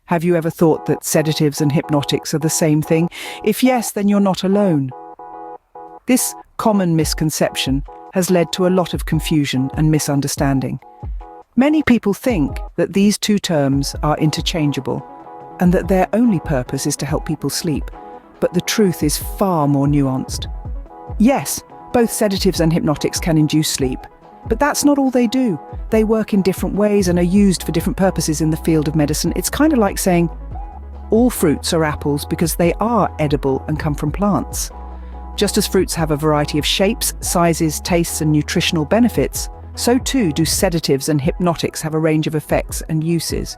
Have you ever thought that sedatives and hypnotics are the same thing? If yes, then you're not alone. This common misconception has led to a lot of confusion and misunderstanding. Many people think that these two terms are interchangeable and that their only purpose is to help people sleep, but the truth is far more nuanced. Yes, both sedatives and hypnotics can induce sleep, but that's not all they do. They work in different ways and are used for different purposes in the field of medicine. It's kind of like saying all fruits are apples because they are edible and come from plants. Just as fruits have a variety of shapes, sizes, tastes, and nutritional benefits, so too do sedatives and hypnotics have a range of effects and uses.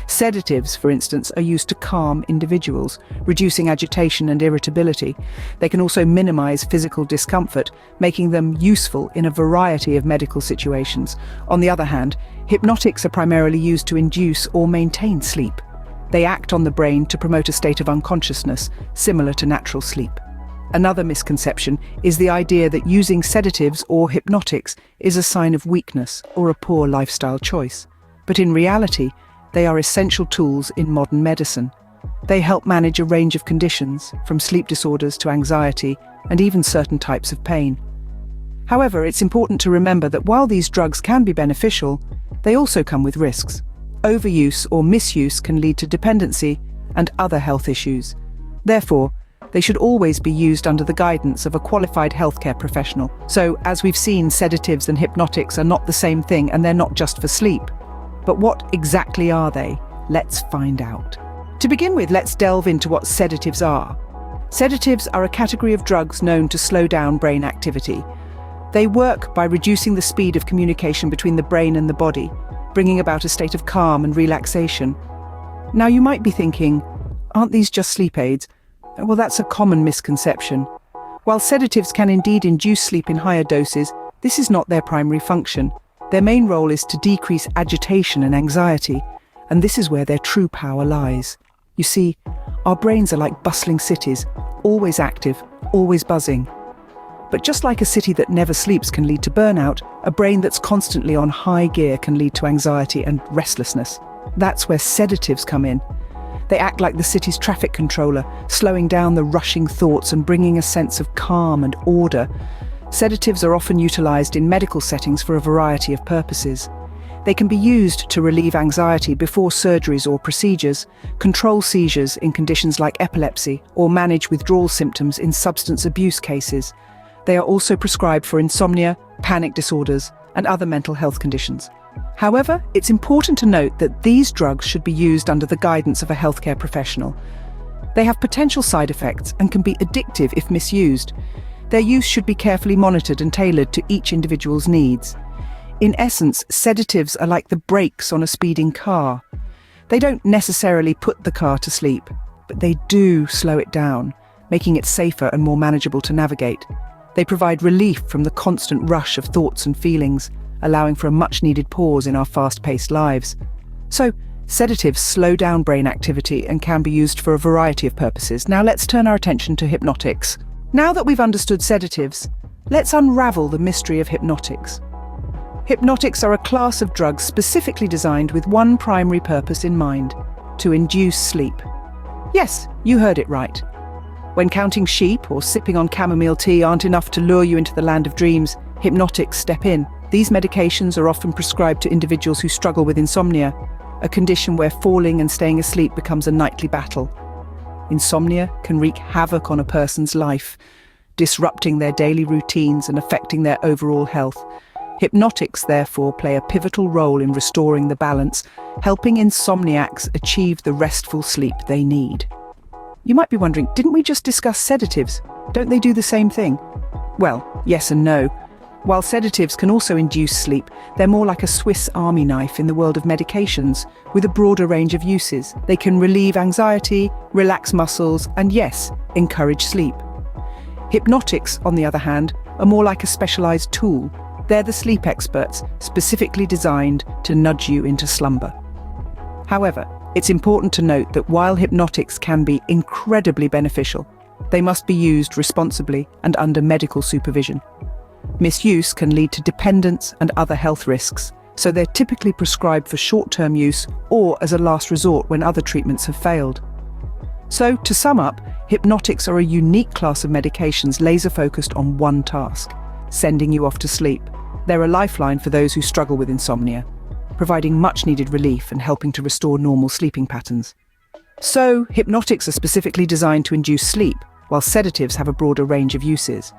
Sedatives, for instance, are used to calm individuals, reducing agitation and irritability. They can also minimize physical discomfort, making them useful in a variety of medical situations. On the other hand, hypnotics are primarily used to induce or maintain sleep. They act on the brain to promote a state of unconsciousness, similar to natural sleep. Another misconception is the idea that using sedatives or hypnotics is a sign of weakness or a poor lifestyle choice. But in reality, they are essential tools in modern medicine. They help manage a range of conditions, from sleep disorders to anxiety, and even certain types of pain. However, it's important to remember that while these drugs can be beneficial, they also come with risks. Overuse or misuse can lead to dependency and other health issues. Therefore, they should always be used under the guidance of a qualified healthcare professional. So, as we've seen, sedatives and hypnotics are not the same thing, and they're not just for sleep. But what exactly are they? Let's find out. To begin with, let's delve into what sedatives are. Sedatives are a category of drugs known to slow down brain activity. They work by reducing the speed of communication between the brain and the body, bringing about a state of calm and relaxation. Now, you might be thinking, aren't these just sleep aids? Well, that's a common misconception. While sedatives can indeed induce sleep in higher doses, this is not their primary function. Their main role is to decrease agitation and anxiety, and this is where their true power lies. You see, our brains are like bustling cities, always active, always buzzing. But just like a city that never sleeps can lead to burnout, a brain that's constantly on high gear can lead to anxiety and restlessness. That's where sedatives come in. They act like the city's traffic controller, slowing down the rushing thoughts and bringing a sense of calm and order. Sedatives are often utilized in medical settings for a variety of purposes. They can be used to relieve anxiety before surgeries or procedures, control seizures in conditions like epilepsy, or manage withdrawal symptoms in substance abuse cases. They are also prescribed for insomnia, panic disorders, and other mental health conditions. However, it's important to note that these drugs should be used under the guidance of a healthcare professional. They have potential side effects and can be addictive if misused. Their use should be carefully monitored and tailored to each individual's needs. In essence, sedatives are like the brakes on a speeding car. They don't necessarily put the car to sleep, but they do slow it down, making it safer and more manageable to navigate. They provide relief from the constant rush of thoughts and feelings, allowing for a much-needed pause in our fast-paced lives. So, sedatives slow down brain activity and can be used for a variety of purposes. Now let's turn our attention to hypnotics. Now that we've understood sedatives, let's unravel the mystery of hypnotics. Hypnotics are a class of drugs specifically designed with one primary purpose in mind: to induce sleep. Yes, you heard it right. When counting sheep or sipping on chamomile tea aren't enough to lure you into the land of dreams, hypnotics step in. These medications are often prescribed to individuals who struggle with insomnia, a condition where falling and staying asleep becomes a nightly battle. Insomnia can wreak havoc on a person's life, disrupting their daily routines and affecting their overall health. Hypnotics, therefore, play a pivotal role in restoring the balance, helping insomniacs achieve the restful sleep they need. You might be wondering, didn't we just discuss sedatives? Don't they do the same thing? Well, yes and no. While sedatives can also induce sleep, they're more like a Swiss Army knife in the world of medications, with a broader range of uses. They can relieve anxiety, relax muscles, and yes, encourage sleep. Hypnotics, on the other hand, are more like a specialized tool. They're the sleep experts, specifically designed to nudge you into slumber. However, it's important to note that while hypnotics can be incredibly beneficial, they must be used responsibly and under medical supervision. Misuse can lead to dependence and other health risks, so they're typically prescribed for short-term use or as a last resort when other treatments have failed. So, to sum up, hypnotics are a unique class of medications laser-focused on one task: sending you off to sleep. They're a lifeline for those who struggle with insomnia, providing much-needed relief and helping to restore normal sleeping patterns. So, hypnotics are specifically designed to induce sleep, while sedatives have a broader range of uses.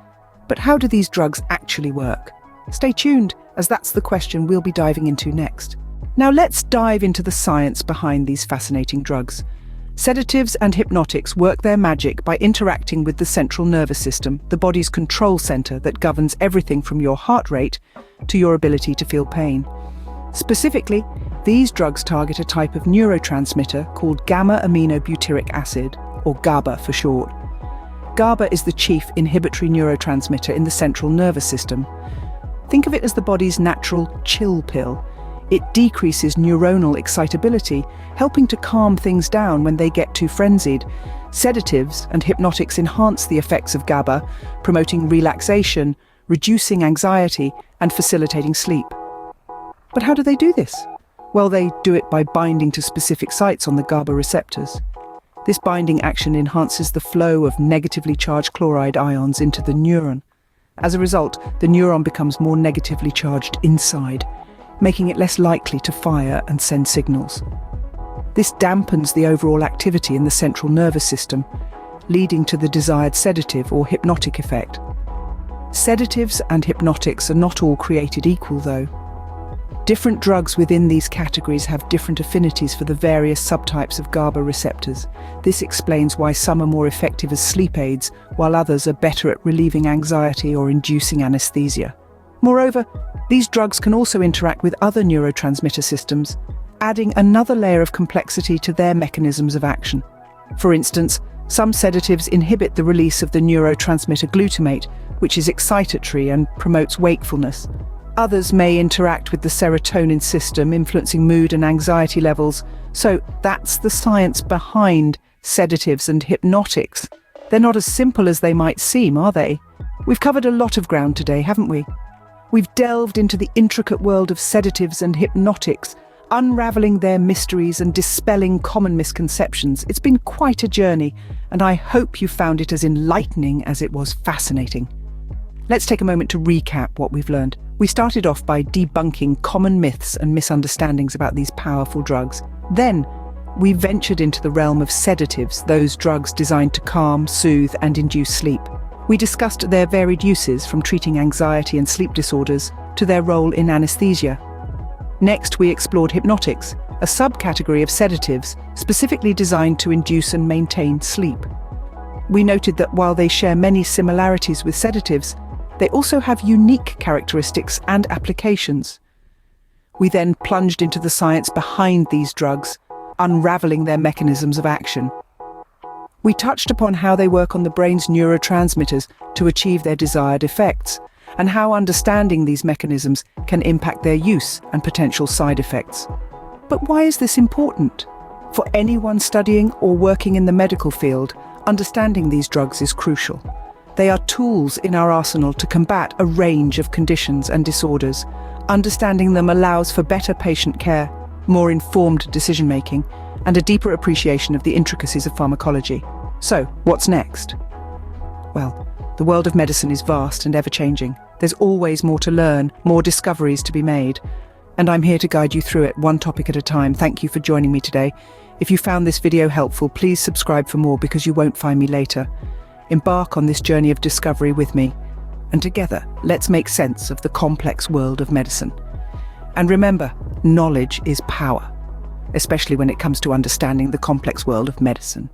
But how do these drugs actually work? Stay tuned, as that's the question we'll be diving into next. Now let's dive into the science behind these fascinating drugs. Sedatives and hypnotics work their magic by interacting with the central nervous system, the body's control center that governs everything from your heart rate to your ability to feel pain. Specifically, these drugs target a type of neurotransmitter called gamma-aminobutyric acid, or GABA for short. GABA is the chief inhibitory neurotransmitter in the central nervous system. Think of it as the body's natural chill pill. It decreases neuronal excitability, helping to calm things down when they get too frenzied. Sedatives and hypnotics enhance the effects of GABA, promoting relaxation, reducing anxiety, and facilitating sleep. But how do they do this? Well, they do it by binding to specific sites on the GABA receptors. This binding action enhances the flow of negatively charged chloride ions into the neuron. As a result, the neuron becomes more negatively charged inside, making it less likely to fire and send signals. This dampens the overall activity in the central nervous system, leading to the desired sedative or hypnotic effect. Sedatives and hypnotics are not all created equal, though. Different drugs within these categories have different affinities for the various subtypes of GABA receptors. This explains why some are more effective as sleep aids, while others are better at relieving anxiety or inducing anesthesia. Moreover, these drugs can also interact with other neurotransmitter systems, adding another layer of complexity to their mechanisms of action. For instance, some sedatives inhibit the release of the neurotransmitter glutamate, which is excitatory and promotes wakefulness. Others may interact with the serotonin system, influencing mood and anxiety levels. So that's the science behind sedatives and hypnotics. They're not as simple as they might seem, are they? We've covered a lot of ground today, haven't we? We've delved into the intricate world of sedatives and hypnotics, unraveling their mysteries and dispelling common misconceptions. It's been quite a journey, and I hope you found it as enlightening as it was fascinating. Let's take a moment to recap what we've learned. We started off by debunking common myths and misunderstandings about these powerful drugs. Then, we ventured into the realm of sedatives, those drugs designed to calm, soothe, and induce sleep. We discussed their varied uses, from treating anxiety and sleep disorders to their role in anesthesia. Next, we explored hypnotics, a subcategory of sedatives specifically designed to induce and maintain sleep. We noted that while they share many similarities with sedatives, they also have unique characteristics and applications. We then plunged into the science behind these drugs, unraveling their mechanisms of action. We touched upon how they work on the brain's neurotransmitters to achieve their desired effects, and how understanding these mechanisms can impact their use and potential side effects. But why is this important? For anyone studying or working in the medical field, understanding these drugs is crucial. They are tools in our arsenal to combat a range of conditions and disorders. Understanding them allows for better patient care, more informed decision-making, and a deeper appreciation of the intricacies of pharmacology. So, what's next? Well, the world of medicine is vast and ever-changing. There's always more to learn, more discoveries to be made. And I'm here to guide you through it, one topic at a time. Thank you for joining me today. If you found this video helpful, please subscribe for more, because you won't find me later. Embark on this journey of discovery with me, and together, let's make sense of the complex world of medicine. And remember, knowledge is power, especially when it comes to understanding the complex world of medicine.